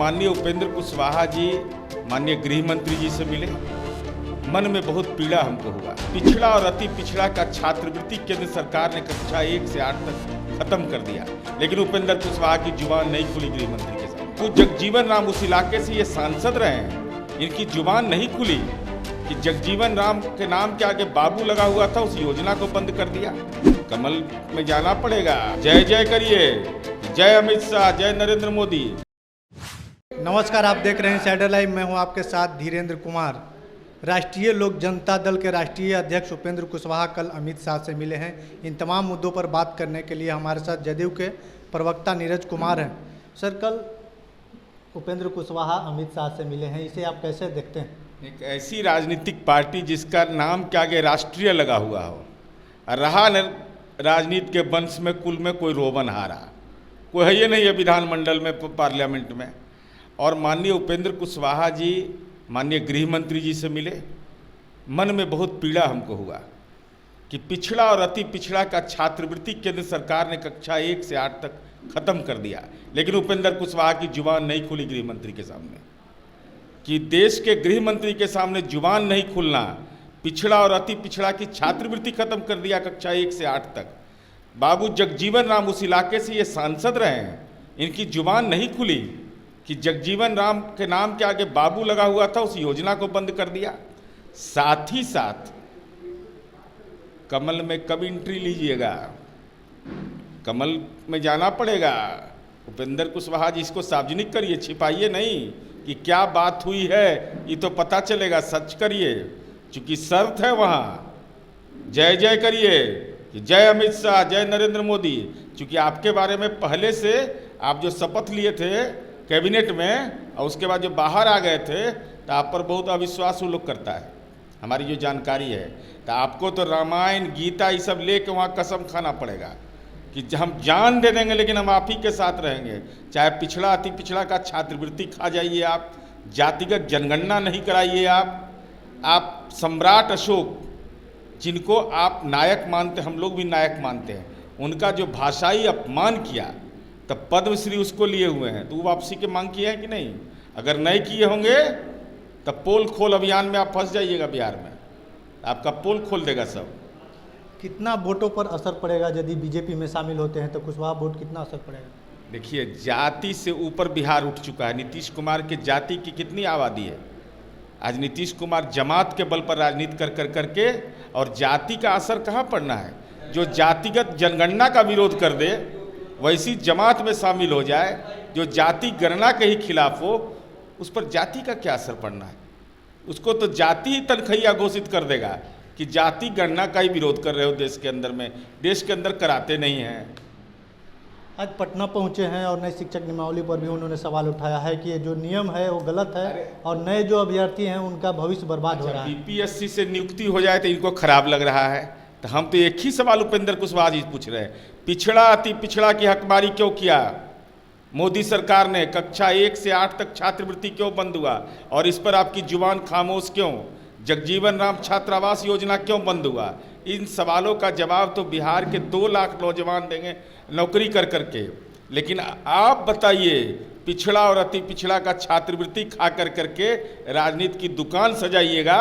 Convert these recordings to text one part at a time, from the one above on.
माननीय उपेंद्र कुशवाहा जी माननीय गृह मंत्री जी से मिले। मन में बहुत पीड़ा हमको हुआ। पिछड़ा और अति पिछड़ा का छात्रवृत्ति केंद्र सरकार ने कक्षा 1 से 8 तक खत्म कर दिया, लेकिन उपेंद्र कुशवाहा की जुबान नहीं खुली गृह मंत्री के साथ। वो जगजीवन राम उस इलाके से ये सांसद रहे हैं, इनकी जुबान नहीं खुली कि जगजीवन राम के नाम के आगे बाबू लगा हुआ था, उस योजना को बंद कर दिया। कमल में जाना पड़ेगा। जय जय करिए, जय अमित शाह, जय नरेंद्र मोदी। नमस्कार, आप देख रहे हैं सैडर लाइव। मैं हूं आपके साथ धीरेन्द्र कुमार। राष्ट्रीय लोक जनता दल के राष्ट्रीय अध्यक्ष उपेंद्र कुशवाहा कल अमित शाह से मिले हैं। इन तमाम मुद्दों पर बात करने के लिए हमारे साथ जदयू के प्रवक्ता नीरज कुमार हैं। सर, कल उपेंद्र कुशवाहा अमित शाह से मिले हैं, इसे आप कैसे देखते हैं? एक ऐसी राजनीतिक पार्टी जिसका नाम के आगे राष्ट्रीय लगा हुआ हो, रहा राजनीति के वंश में कुल में कोई रोबन हारा, कोई है ये नहीं है विधानमंडल में, पार्लियामेंट में। और माननीय उपेंद्र कुशवाहा जी माननीय गृह मंत्री जी से मिले। मन में बहुत पीड़ा हमको हुआ कि पिछड़ा और अति पिछड़ा का छात्रवृत्ति केंद्र सरकार ने कक्षा 1 से 8 तक खत्म कर दिया, लेकिन उपेंद्र कुशवाहा की जुबान नहीं खुली गृह मंत्री के सामने। कि देश के गृह मंत्री के सामने जुबान नहीं खुलना, पिछड़ा और अति पिछड़ा की छात्रवृत्ति खत्म कर दिया कक्षा 1 से 8 तक। बाबू जगजीवन राम उस इलाके से ये सांसद रहे हैं, इनकी जुबान नहीं खुली कि जगजीवन राम के नाम के आगे बाबू लगा हुआ था, उस योजना को बंद कर दिया। साथ ही साथ कमल में कब एंट्री लीजिएगा, कमल में जाना पड़ेगा। उपेंद्र कुशवाहा जी इसको सार्वजनिक करिए, छिपाइए नहीं कि क्या बात हुई है, ये तो पता चलेगा। सच करिए, चूंकि शर्त है वहाँ। जय जय करिए, जय अमित शाह, जय नरेंद्र मोदी। चूंकि आपके बारे में पहले से आप जो शपथ लिए थे कैबिनेट में और उसके बाद जो बाहर आ गए थे, तो आप पर बहुत अविश्वास वो लोग करता है, हमारी जो जानकारी है। तो आपको तो रामायण गीता ये सब ले कर वहाँ कसम खाना पड़ेगा कि हम जान दे देंगे, लेकिन हम आप ही के साथ रहेंगे। चाहे पिछड़ा अति पिछड़ा का छात्रवृत्ति खा जाइए आप, जातिगत जनगणना नहीं कराइए आप सम्राट अशोक जिनको आप नायक मानते, हम लोग भी नायक मानते हैं, उनका जो भाषाई अपमान किया, तब पद्मश्री उसको लिए हुए हैं। तो वो वापसी के मांग किए हैं कि नहीं? अगर नहीं किए होंगे तब पोल खोल अभियान में आप फंस जाइएगा। बिहार में आपका पोल खोल देगा सब। कितना वोटों पर असर पड़ेगा यदि बीजेपी में शामिल होते हैं तो कुशवाहा वोट कितना असर पड़ेगा? देखिए, जाति से ऊपर बिहार उठ चुका है। नीतीश कुमार की जाति की कितनी आबादी है? आज नीतीश कुमार जमात के बल पर राजनीति कर करके, और जाति का असर कहाँ पड़ना है? जो जातिगत जनगणना का विरोध कर दे, वैसी जमात में शामिल हो जाए जो जाति गणना के ही खिलाफ हो, उस पर जाति का क्या असर पड़ना है? उसको तो जाति ही तनखैया घोषित कर देगा कि जाति गणना का ही विरोध कर रहे हो देश के अंदर में। देश के अंदर कराते नहीं हैं। आज पटना पहुंचे हैं और नई शिक्षक नियमावली पर भी उन्होंने सवाल उठाया है कि ये जो नियम है वो गलत है और नए जो अभ्यर्थी हैं उनका भविष्य बर्बाद हो रहा है। बीपीएससी से नियुक्ति हो जाए तो इनको खराब लग रहा है। तो हम तो एक ही सवाल उपेंद्र कुशवाहा जी पूछ रहे हैं, पिछड़ा अति पिछड़ा की हकमारी क्यों किया मोदी सरकार ने? कक्षा 1 से 8 तक छात्रवृत्ति क्यों बंद हुआ और इस पर आपकी जुबान खामोश क्यों? जगजीवन राम छात्रावास योजना क्यों बंद हुआ? इन सवालों का जवाब तो बिहार के 2 लाख नौजवान देंगे नौकरी कर करके। लेकिन आप बताइए, पिछड़ा और अति पिछड़ा का छात्रवृत्ति खा कर करके राजनीति की दुकान सजाइएगा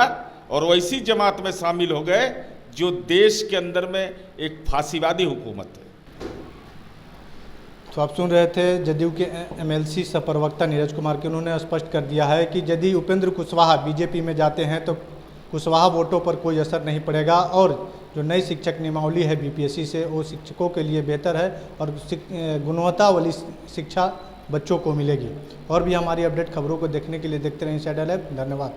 और वैसी जमात में शामिल हो गए जो देश के अंदर में एक फांसीवादी हुकूमत है। तो आप सुन रहे थे जदयू के एमएलसी सह प्रवक्ता नीरज कुमार के। उन्होंने स्पष्ट कर दिया है कि यदि उपेंद्र कुशवाहा बीजेपी में जाते हैं तो कुशवाहा वोटों पर कोई असर नहीं पड़ेगा और जो नई शिक्षक नियमावली है बीपीएससी से, वो शिक्षकों के लिए बेहतर है और गुणवत्ता वाली शिक्षा बच्चों को मिलेगी। और भी हमारी अपडेट खबरों को देखने के लिए देखते रहें सैडर लाइव। धन्यवाद।